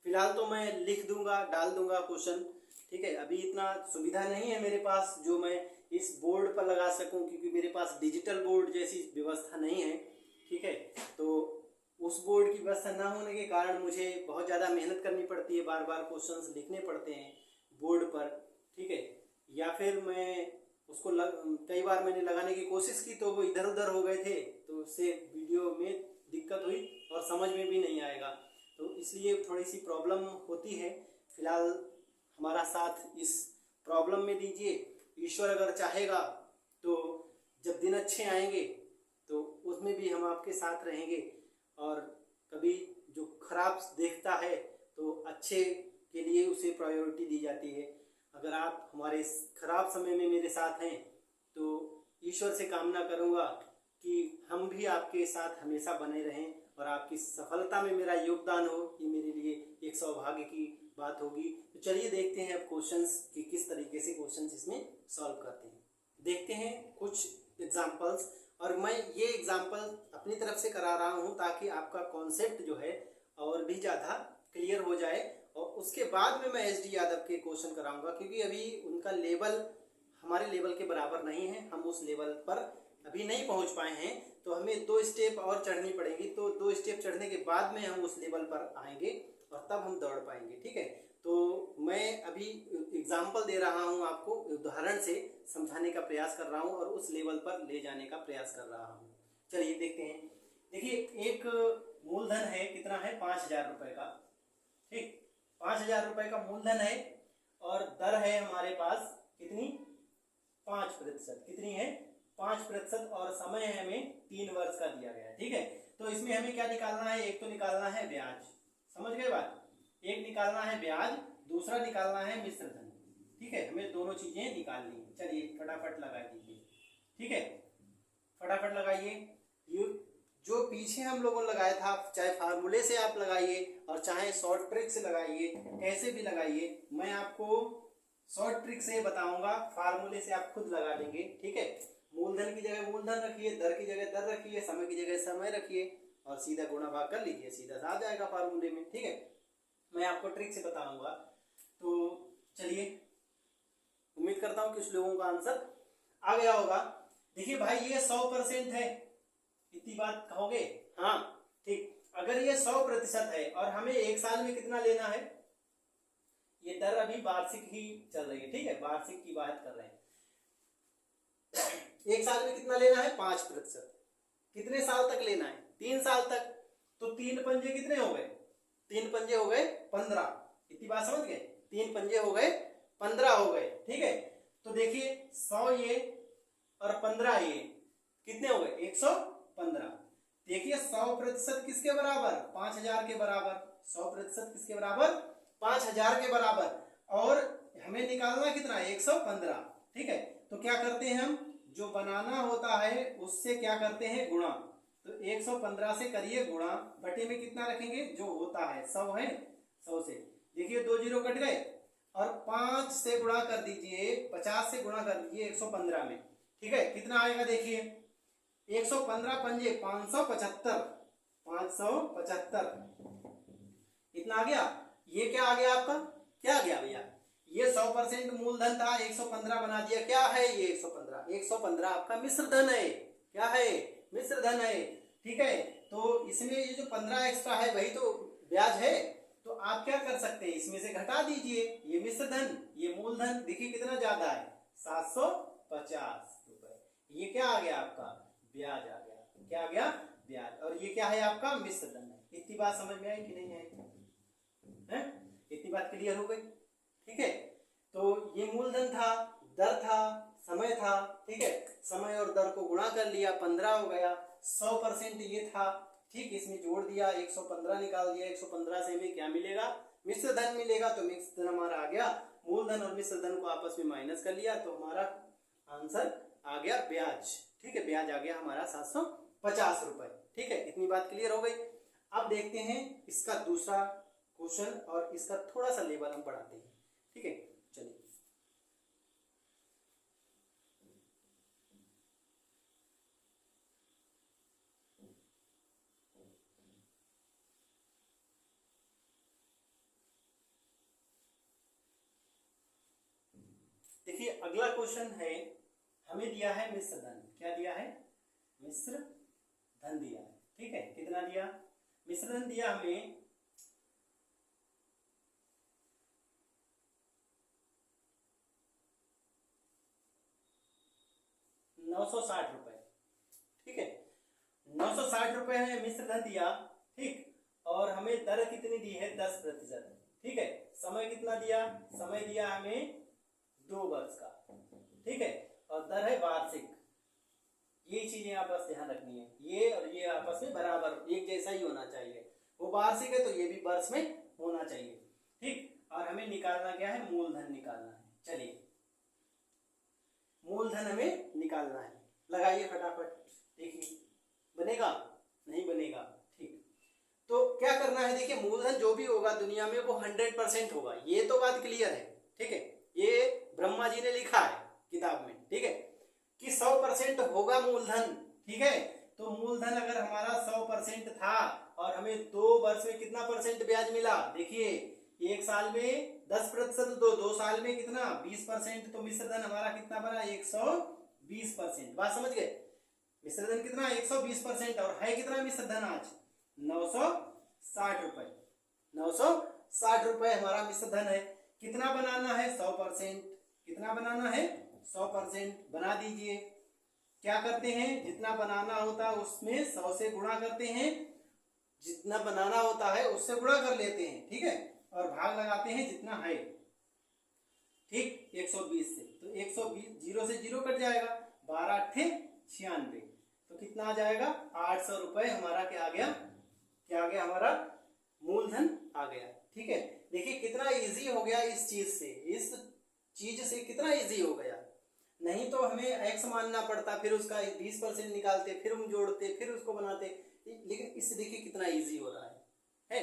फिलहाल तो मैं लिख दूंगा, डाल दूंगा क्वेश्चन, ठीक है। अभी इतना सुविधा नहीं है मेरे पास जो मैं इस बोर्ड पर लगा सकूं, क्योंकि मेरे पास डिजिटल बोर्ड जैसी व्यवस्था नहीं है, ठीक है। तो उस बोर्ड की व्यवस्था ना होने के कारण मुझे बहुत ज़्यादा मेहनत करनी पड़ती है, बार बार क्वेश्चंस लिखने पड़ते हैं बोर्ड पर, ठीक है। या फिर मैं उसको कई बार मैंने लगाने की कोशिश की तो वो इधर उधर हो गए थे, तो उससे वीडियो में दिक्कत हुई और समझ में भी नहीं आएगा, तो इसलिए थोड़ी सी प्रॉब्लम होती है। फिलहाल हमारा साथ इस प्रॉब्लम में दीजिए। ईश्वर अगर चाहेगा तो जब दिन अच्छे आएंगे तो उसमें भी हम आपके साथ रहेंगे, और कभी जो खराब देखता है तो अच्छे के लिए उसे प्रायोरिटी दी जाती है। अगर आप हमारे खराब समय में मेरे साथ हैं तो ईश्वर से कामना करूंगा कि हम भी आपके साथ हमेशा बने रहें और आपकी सफलता में मेरा योगदान हो। ये मेरे लिए एक सौभाग्य की बात होगी। तो चलिए देखते हैं अब क्वेश्चंस कि किस तरीके से क्वेश्चंस इसमें सॉल्व करते हैं। देखते हैं कुछ एग्जांपल्स, और मैं ये एग्जांपल अपनी तरफ से करा रहा हूँ ताकि आपका कॉन्सेप्ट जो है और भी ज़्यादा क्लियर हो जाए। और उसके बाद में मैं SD यादव के क्वेश्चन कराऊंगा, क्योंकि अभी उनका लेवल हमारे लेवल के बराबर नहीं है, हम उस लेवल पर अभी नहीं पहुंच पाए हैं, तो हमें 2 स्टेप और चढ़नी पड़ेगी। तो 2 स्टेप चढ़ने के बाद में हम उस लेवल पर आएंगे और तब हम दौड़ पाएंगे, ठीक है। तो मैं अभी एग्जाम्पल दे रहा हूँ आपको, उदाहरण से समझाने का प्रयास कर रहा हूँ और उस लेवल पर ले जाने का प्रयास कर रहा हूँ। चलिए देखते हैं। देखिए एक मूलधन है, कितना है? 5000 रुपए का, ठीक। 5000 रुपए का मूलधन है और दर है हमारे पास कितनी? 5%। कितनी है? 5%। और समय है हमें 3 वर्ष का दिया गया है, ठीक है। तो इसमें हमें क्या निकालना है? एक तो निकालना है ब्याज, समझ गए बात। एक निकालना है ब्याज, दूसरा निकालना है मिश्र धन, ठीक है। हमें दोनों चीजें निकालनी है। चलिए फटाफट लगा दीजिए, ठीक है। फटाफट लगाइए। ये जो पीछे हम लोगों ने लगाया था, चाहे फार्मूले से आप लगाइए और चाहे शॉर्ट ट्रिक से लगाइए, कैसे भी लगाइए, मैं आपको शॉर्ट ट्रिक से बताऊंगा, फार्मूले से आप खुद लगा लेंगे, ठीक है। मूलधन की जगह मूलधन रखिए, दर की जगह दर रखिए, समय की जगह समय रखिए और सीधा गुणा भाग कर लीजिए, सीधा सा आ जाएगा फार्मूले में, ठीक है। मैं आपको ट्रिक से बताऊंगा। तो चलिए, उम्मीद करता हूं कि कुछ लोगों का आंसर आ गया होगा। देखिए भाई, ये 100% है, इतनी बात कहोगे? हाँ, ठीक। अगर ये 100% है और हमें एक साल में कितना लेना है, ये दर अभी वार्षिक ही चल रही है, ठीक है, वार्षिक की बात कर रहे हैं। एक साल में कितना लेना है 5%। कितने साल तक लेना है 3 साल तक। तो 3 पंजे कितने हो गए 3 पंजे हो गए 15। इतनी बात समझ गए 3 पंजे हो गए 15 हो गए। ठीक है तो देखिए 100 ये और 15 ये कितने हो गए 115। देखिए 100% किसके बराबर 5000 के बराबर। 100% किसके बराबर 5000 के बराबर। और हमें निकालना कितना 115। ठीक है तो क्या करते हैं हम जो बनाना होता है उससे क्या करते हैं गुणा। तो 115 से करिए गुणा बटे में कितना रखेंगे जो होता है 100 है 100 से देखिए 2 जीरो कट गए और 5 से गुणा कर दीजिए 50 से गुणा कर दीजिए 115 में। ठीक है कितना आएगा देखिए 115 पंजे 575 575 इतना आ गया। ये क्या आ गया आपका क्या आ गया भैया ये 100% मूलधन था 115 बना दिया। क्या है ये 115 आपका मिश्र धन है। क्या है मिश्र धन है। ठीक है तो इसमें ये जो 15 एक्स्ट्रा है वही तो ब्याज है। तो आप क्या कर सकते हैं इसमें से घटा दीजिए ये मिश्र धन ये मूलधन देखिए कितना ज्यादा है 750 रुपए। ये क्या आ गया आपका ब्याज आ गया। क्या आ गया ब्याज। और ये क्या है आपका मिश्र धन है। इतनी बात समझ में आई कि नहीं आई इतनी बात क्लियर हो गई। ठीक है तो ये मूलधन था दर था समय था। ठीक है समय और दर को गुणा कर लिया 15 हो गया। 100% ये था। ठीक इसमें जोड़ दिया 115 निकाल दिया 115 से हमें क्या मिलेगा मिश्र धन मिलेगा। तो मिश्र धन हमारा आ गया मूलधन और मिश्र धन को आपस में माइनस कर लिया तो हमारा आंसर आ गया ब्याज। ठीक है ब्याज आ गया हमारा 750 रुपए। ठीक है इतनी बात क्लियर हो गई। अब देखते हैं इसका दूसरा क्वेश्चन और इसका थोड़ा सा लेवल हम बढ़ाते हैं। ठीक है चलिए देखिए अगला क्वेश्चन है हमें दिया है मिश्र धन। क्या दिया है मिश्र धन दिया है। ठीक है कितना दिया मिश्र धन दिया हमें 960 रुपए। ठीक है 960 रुपए है मिश्र धन दिया। ठीक और हमें दर कितनी दी है 10%। ठीक है समय कितना दिया समय दिया हमें 2 वर्ष का। ठीक है और दर है वार्षिक। ये चीजें आपस ध्यान रखनी है ये और ये आपस में बराबर एक जैसा ही होना चाहिए। वो वार्षिक है तो ये भी वर्ष में होना चाहिए। ठीक और हमें निकालना क्या है मूलधन निकालना है। चलिए मूलधन हमें निकालना है लगाइए फटाफट देखिए बनेगा नहीं बनेगा। ठीक तो क्या करना है देखिए मूलधन जो भी होगा दुनिया में वो 100% होगा। ये तो बात क्लियर है। ठीक है ये ब्रह्मा जी ने लिखा है किताब में। ठीक है कि 100% होगा मूलधन। ठीक है तो मूलधन अगर हमारा 100% था और हमें 2 वर्ष में कितना परसेंट ब्याज मिला देखिए एक साल में 10% दो साल में कितना 20%। तो मिश्र धन हमारा कितना बना 120%। बात समझ गए मिश्र धन कितना 120% और है कितना मिश्र धन आज 960 रुपए। 960 रुपए हमारा मिश्र धन है। कितना बनाना है 100%। कितना बनाना है 100% बना दीजिए। क्या करते हैं जितना बनाना होता है उसमें 100 से गुणा करते हैं। जितना बनाना होता है उससे गुणा कर लेते हैं। ठीक है और भाग लगाते हैं जितना है। ठीक 120 से तो 120 जीरो से जीरो कट जाएगा 12 अट्ठे 96 तो कितना आ जाएगा 800 रुपए हमारा क्या आ गया हमारा मूलधन आ गया। ठीक है देखिए कितना इजी हो गया इस चीज से कितना इजी हो गया। नहीं तो हमें एक्स मानना पड़ता फिर उसका 20% निकालते फिर हम जोड़ते फिर उसको बनाते। लेकिन इससे देखिए कितना इजी हो रहा है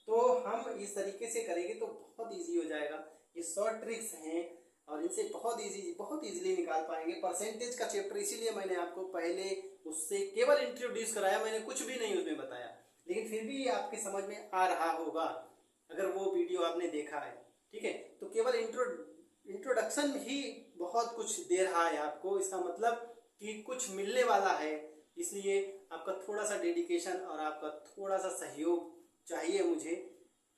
तो हम इस तरीके से करेंगे तो बहुत इजी हो जाएगा। ये शॉर्ट ट्रिक्स हैं और इनसे बहुत इजीली निकाल पाएंगे। परसेंटेज का चैप्टर इसीलिए मैंने आपको पहले उससे केवल इंट्रोड्यूस कराया मैंने कुछ भी नहीं उसमें बताया। लेकिन फिर भी आपके समझ में आ रहा होगा अगर वो वीडियो आपने देखा है। ठीक है तो केवल इंट्रोडक्शन ही बहुत कुछ दे रहा है आपको। इसका मतलब कि कुछ मिलने वाला है। इसलिए आपका थोड़ा सा डेडिकेशन और आपका थोड़ा सा सहयोग चाहिए मुझे।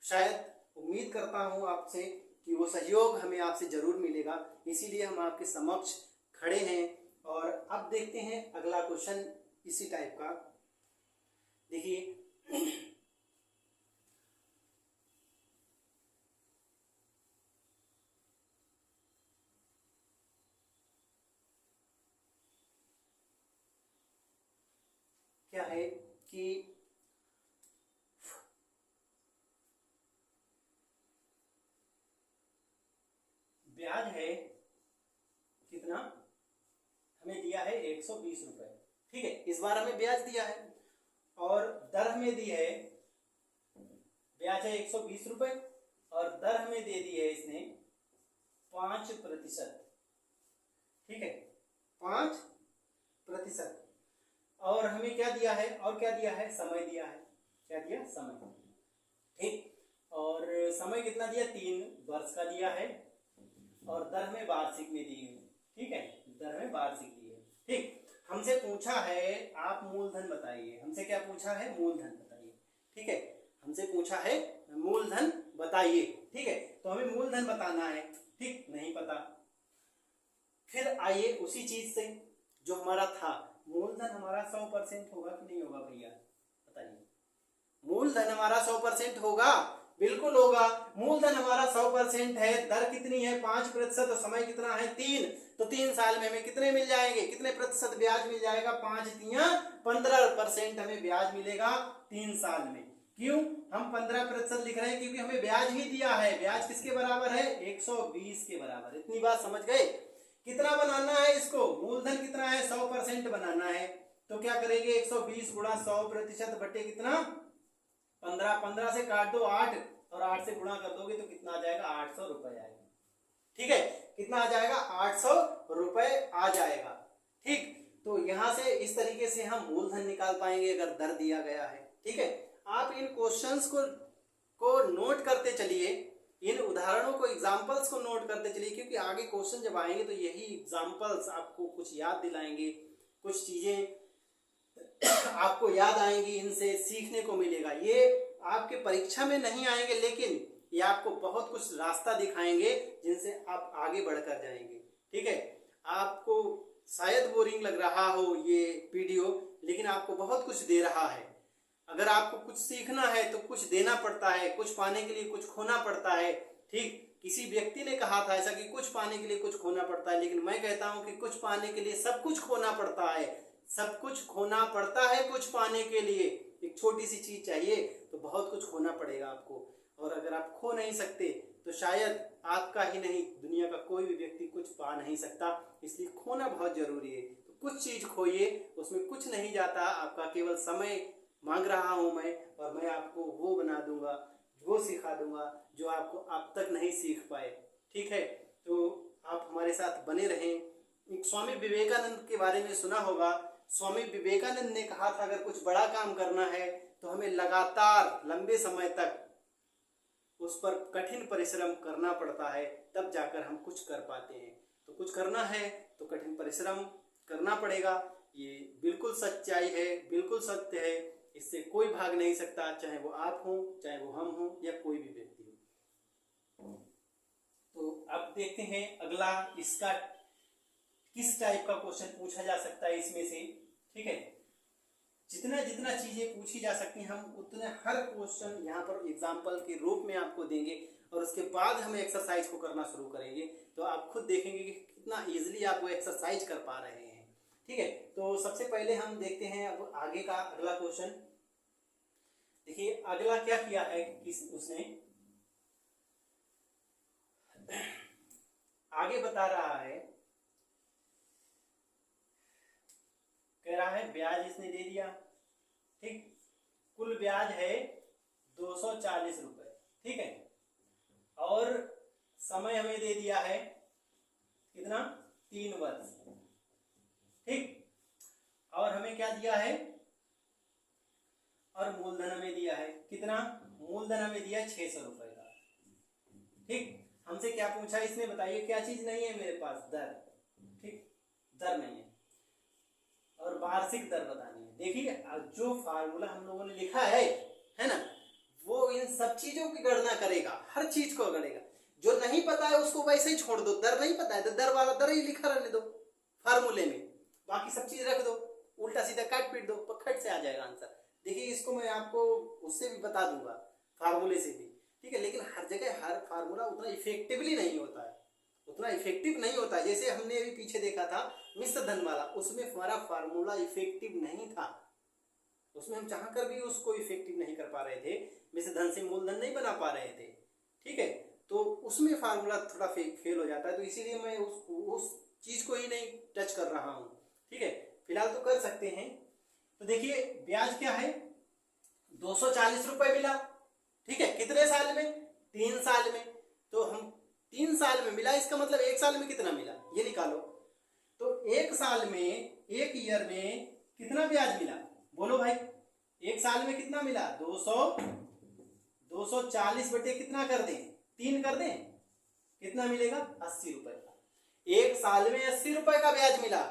शायद उम्मीद करता हूँ आपसे कि वो सहयोग हमें आपसे ज़रूर मिलेगा। इसीलिए हम आपके समक्ष खड़े हैं और अब देखते हैं अगला क्वेश्चन इसी टाइप का। देखिए क्या है कि ब्याज है कितना, हमें दिया है 120 रुपए, ठीक है, इस बार हमें ब्याज दिया है और दर हमें दी है, ब्याज है 120 रुपए और दर हमें दे दी है इसने 5%, ठीक है, 5%। और हमें क्या दिया है, और क्या दिया है, समय दिया है, क्या दिया, समय, ठीक, और समय कितना दिया, 3 वर्ष का दिया है और दर में वार्षिक में दी है, ठीक है, दर में वार्षिक दी है, ठीक। हमसे पूछा है आप मूलधन बताइए, हमसे क्या पूछा है, मूलधन बताइए, ठीक है, हमसे पूछा है मूलधन बताइए, ठीक है, तो हमें मूलधन बताना है, ठीक, नहीं पता। फिर आइए उसी चीज से जो हमारा था, मूलधन हमारा 100% होगा कि नहीं होगा भैया, बताइए, मूलधन हमारा 100% होगा, बिल्कुल होगा, मूलधन हमारा 100% है, दर कितनी है 5% और समय कितना है 3, तो 3 साल में हमें कितने मिल जाएंगे, कितने प्रतिशत ब्याज मिल जाएगा, 5 तिया 15% हमें ब्याज मिलेगा 3 साल में। क्यों हम 15% लिख रहे हैं, क्योंकि हमें ब्याज ही दिया है, ब्याज किसके बराबर है, 120 के बराबर, इतनी बात समझ गए। कितना बनाना है इसको, मूलधन कितना है 100% बनाना है, तो क्या करेंगे 120 गुणा 100% बटे कितना 15, 15 से काट दो 8 और 8 से गुणा कर दोगे तो कितना आ जाएगा, 800 रुपए आएगा, ठीक है, कितना आ जाएगा, 800 रुपए आ जाएगा, ठीक। तो यहां से इस तरीके से हम मूलधन निकाल पाएंगे अगर दर दिया गया है, ठीक है। आप इन क्वेश्चंस को नोट करते चलिए, इन उदाहरणों को, एग्जाम्पल्स को नोट करते चलिए, क्योंकि आगे क्वेश्चन जब आएंगे तो यही एग्जाम्पल्स आपको कुछ याद दिलाएंगे, कुछ चीजें आपको याद आएंगी, इनसे सीखने को मिलेगा। ये आपके परीक्षा में नहीं आएंगे, लेकिन ये आपको बहुत कुछ रास्ता दिखाएंगे जिनसे आप आगे बढ़कर जाएंगे, ठीक है। आपको शायद बोरिंग लग रहा हो ये वीडियो, लेकिन आपको बहुत कुछ दे रहा है। अगर आपको कुछ सीखना है तो कुछ देना पड़ता है, कुछ पाने के लिए कुछ खोना पड़ता है, ठीक। किसी व्यक्ति ने कहा था ऐसा कि कुछ पाने के लिए कुछ खोना पड़ता है, लेकिन मैं कहता हूं कि कुछ पाने के लिए सब कुछ खोना पड़ता है, सब कुछ खोना पड़ता है कुछ पाने के लिए। एक छोटी सी चीज चाहिए तो बहुत कुछ खोना पड़ेगा आपको, और अगर आप खो नहीं सकते तो शायद आपका ही नहीं, दुनिया का कोई भी व्यक्ति कुछ पा नहीं सकता, इसलिए खोना बहुत जरूरी है। तो कुछ चीज खोइए, उसमें कुछ नहीं जाता, आपका केवल समय मांग रहा हूं मैं, और मैं आपको वो बना दूंगा, वो सिखा दूंगा जो आपको अब तक नहीं सीख पाए, ठीक है। तो आप हमारे साथ बने रहें। स्वामी विवेकानंद के बारे में सुना होगा, स्वामी विवेकानंद ने कहा था अगर कुछ बड़ा काम करना है तो हमें लगातार लंबे समय तक उस पर कठिन परिश्रम करना पड़ता है, तब जाकर हम कुछ कर पाते हैं। तो कुछ करना है तो कठिन परिश्रम करना पड़ेगा, ये बिल्कुल सच्चाई है, बिल्कुल सत्य है, इससे कोई भाग नहीं सकता, चाहे वो आप हो, चाहे वो हम हो, या कोई भी व्यक्ति हो। तो अब देखते हैं अगला, इसका किस टाइप का क्वेश्चन पूछा जा सकता है इसमें से, ठीक है। जितना जितना चीजें पूछी जा सकती हैं हम उतने हर क्वेश्चन यहाँ पर एग्जाम्पल के रूप में आपको देंगे, और उसके बाद हम एक्सरसाइज को करना शुरू करेंगे, तो आप खुद देखेंगे कि कितना इजीली आप वो एक्सरसाइज कर पा रहे हैं, ठीक है। तो सबसे पहले हम देखते हैं अब आगे का अगला क्वेश्चन। देखिए अगला क्या किया है कि उसने आगे बता रहा है, कह रहा है ब्याज इसने दे दिया, ठीक, कुल ब्याज है 240 रुपए, ठीक है, और समय हमें दे दिया है कितना, 3 वर्ष, ठीक, और हमें क्या दिया है, और मूलधन हमें दिया है कितना, मूलधन हमें दिया है 600 रुपए का, ठीक। हमसे क्या पूछा इसने, बताइए क्या चीज नहीं है मेरे पास, दर, ठीक, दर नहीं है, और वार्षिक दर बतानी है। देखिए जो फार्मूला हम लोगों ने लिखा है ना, वो इन सब चीजों की गणना करेगा, हर चीज को गणेगा। जो नहीं पता है उसको वैसे ही छोड़ दो, दर नहीं पता है तो दर वाला दर ही लिखा रहने दो फार्मूले में, बाकी सब चीज रख दो, उल्टा सीधा काट पीट दो, खट से आ जाएगा आंसर। देखिए इसको मैं आपको उससे भी बता दूंगा, फार्मूले से भी, ठीक है। लेकिन हर जगह हर फार्मूला उतना इफेक्टिवली नहीं होता है, उतना इफेक्टिव नहीं होता है। जैसे हमने अभी पीछे देखा था मिश्र धन वाला, उसमें हमारा फार्मूला इफेक्टिव नहीं था, उसमें हम चाह कर भी उसको इफेक्टिव नहीं कर पा रहे थे, मिश्र धन से मूलधन नहीं बना पा रहे थे, ठीक है। तो उसमें फार्मूला थोड़ा फेल हो जाता है, तो इसीलिए मैं उस चीज को ही नहीं टच कर रहा हूं, ठीक है। फिलहाल तो कर सकते हैं। तो देखिए ब्याज क्या है, 240 रुपए मिला, ठीक है। कितने साल में, 3 साल में। तो हम 3 साल में मिला, इसका मतलब 1 साल में कितना मिला ये निकालो। तो 1 साल में, 1 ईयर में कितना ब्याज मिला, बोलो भाई। 1 साल में कितना मिला, 240 बटे कितना कर दें, 3 कर दें, कितना मिलेगा, 80 रुपए का। 1 साल में 80 रुपए का ब्याज मिला।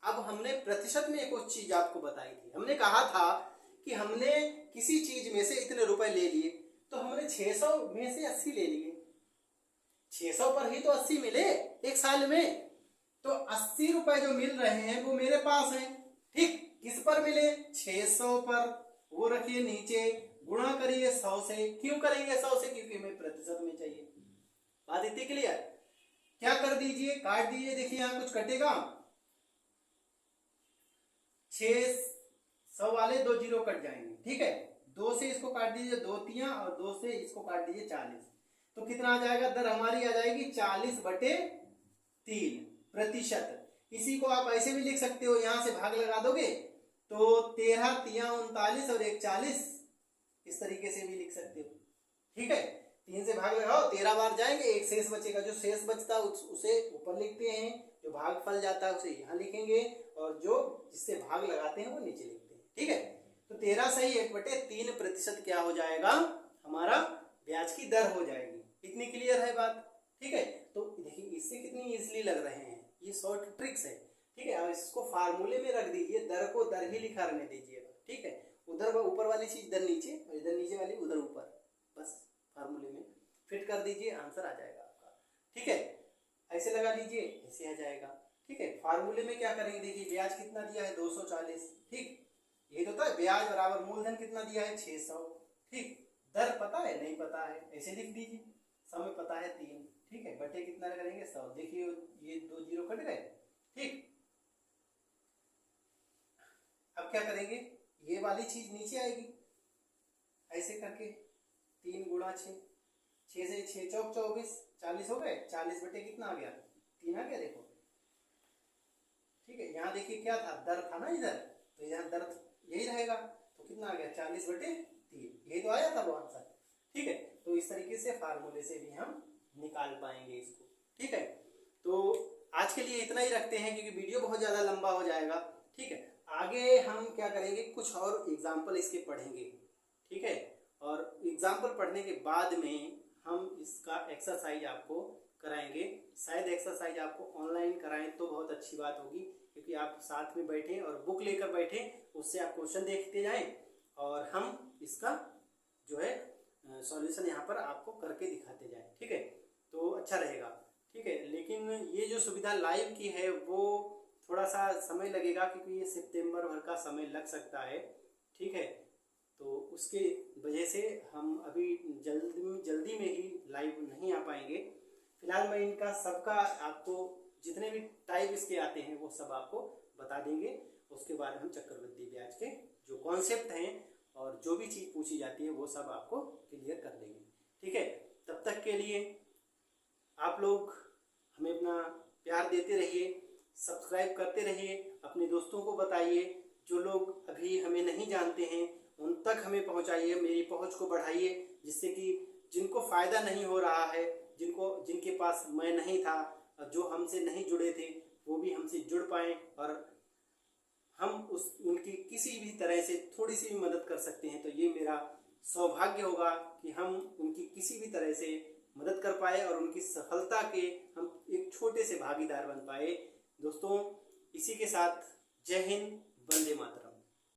अब हमने प्रतिशत में एक और चीज आपको बताई थी, हमने कहा था कि हमने किसी चीज में से इतने रुपए ले लिए, तो हमने 600 में से 80 ले लिए, 600 पर ही तो 80 मिले 1 साल में। तो 80 रुपए जो मिल रहे हैं वो मेरे पास हैं, ठीक। किस पर मिले, 600 पर, वो रखिए नीचे, गुणा करिए 100 से। क्यों करेंगे 100 से, क्योंकि हमें प्रतिशत में चाहिए। बात इतनी क्लियर। क्या कर दीजिए, काट दीजिए, देखिए यहां कुछ कटेगा, 600 वाले 2 जीरो कट जाएंगे, ठीक है। 2 से इसको काट दीजिए 2 तियां, और 2 से इसको काट दीजिए 40, तो कितना आ जाएगा, दर हमारी आ जाएगी 40 बटे 3 प्रतिशत। इसी को आप ऐसे भी लिख सकते हो, यहां से भाग लगा दोगे तो 13 तियां 39 और 1 40, इस तरीके से भी लिख सकते हो, ठीक है। 3 से भाग लगाओ, 13 बार जाएंगे, एक शेष बचेगा, जो शेष बचता है उसे ऊपर लिखते हैं, जो भाग फल जाता है उसे यहाँ लिखेंगे, और जो जिससे भाग लगाते हैं वो नीचे लिखते हैं, ठीक है। तो 13 सही 1 बटे 3 प्रतिशत क्या हो जाएगा, हमारा ब्याज की दर हो जाएगी। इतनी क्लियर है बात, ठीक है। तो देखिए इससे कितनी इजीली लग रहे हैं, ये शॉर्ट ट्रिक्स है, ठीक है। अब इसको फार्मूले में रख दीजिए, दर को दर ही लिखा रहने दीजिएगा, ठीक है। उधर ऊपर वाली चीज इधर नीचे, और इधर नीचे वाली उधर ऊपर, बस फार्मूले में फिट कर दीजिए, आंसर आ जाएगा आपका, ठीक है। ऐसे लगा लीजिए, ऐसे आ जाएगा, ठीक है। फार्मूले में क्या करेंगे, देखिए ब्याज कितना दिया है 240, ठीक। ये तो था ब्याज बराबर मूलधन कितना दिया है 600, ठीक। दर पता है, नहीं पता है, ऐसे लिख दीजिए, समय पता है 3, ठीक है। बटे कितना करेंगे 100, देखिए ये 2 जीरो कट गए, ठीक। अब क्या करेंगे, ये वाली चीज नीचे आएगी, ऐसे करके 3 गुणा 6, 6 से 6 चौक 24, 40 हो गए, 40 बटे कितना आ गया, 3 आ गया, देखो, ठीक है। यहाँ देखिए क्या था, दर था ना इधर, तो यहाँ दर यही रहेगा, तो कितना आ गया 40 बटे 3, यही तो आया था वो आंसर, ठीक है। तो इस तरीके से फार्मूले से भी हम निकाल पाएंगे इसको, ठीक है। तो आज के लिए इतना ही रखते हैं, क्योंकि वीडियो बहुत ज्यादा लंबा हो जाएगा, ठीक है। आगे हम क्या करेंगे, कुछ और एग्जाम्पल इसके पढ़ेंगे, ठीक है। और एग्जाम्पल पढ़ने के बाद में हम इसका एक्सरसाइज आपको कराएंगे। शायद एक्सरसाइज आपको ऑनलाइन कराएं तो बहुत अच्छी बात होगी, क्योंकि आप साथ में बैठे और बुक लेकर बैठे, उससे आप क्वेश्चन देखते जाएं और हम इसका जो है सॉल्यूशन यहाँ पर आपको करके दिखाते जाएं, ठीक है। तो अच्छा रहेगा, ठीक है। लेकिन ये जो सुविधा लाइव की है वो थोड़ा सा समय लगेगा, क्योंकि ये सितंबर भर का समय लग सकता है, ठीक है। तो उसके वजह से हम अभी जल्दी में ही लाइव नहीं आ पाएंगे। फिलहाल मैं इनका सबका आपको जितने भी टाइप इसके आते हैं वो सब आपको बता देंगे। उसके बाद हम चक्रवृद्धि ब्याज के जो कॉन्सेप्ट हैं और जो भी चीज़ पूछी जाती है वो सब आपको क्लियर कर देंगे, ठीक है। तब तक के लिए आप लोग हमें अपना प्यार देते रहिए, सब्सक्राइब करते रहिए, अपने दोस्तों को बताइए, जो लोग अभी हमें नहीं जानते हैं उन तक हमें पहुंचाइए, मेरी पहुंच को बढ़ाइए, जिससे कि जिनको फ़ायदा नहीं हो रहा है, जिनके पास मैं नहीं था, जो हमसे नहीं जुड़े थे, वो भी हमसे जुड़ पाएँ और हम उनकी किसी भी तरह से थोड़ी सी भी मदद कर सकते हैं। तो ये मेरा सौभाग्य होगा कि हम उनकी किसी भी तरह से मदद कर पाए और उनकी सफलता के हम एक छोटे से भागीदार बन पाए। दोस्तों इसी के साथ जय हिंद, वंदे मातरम।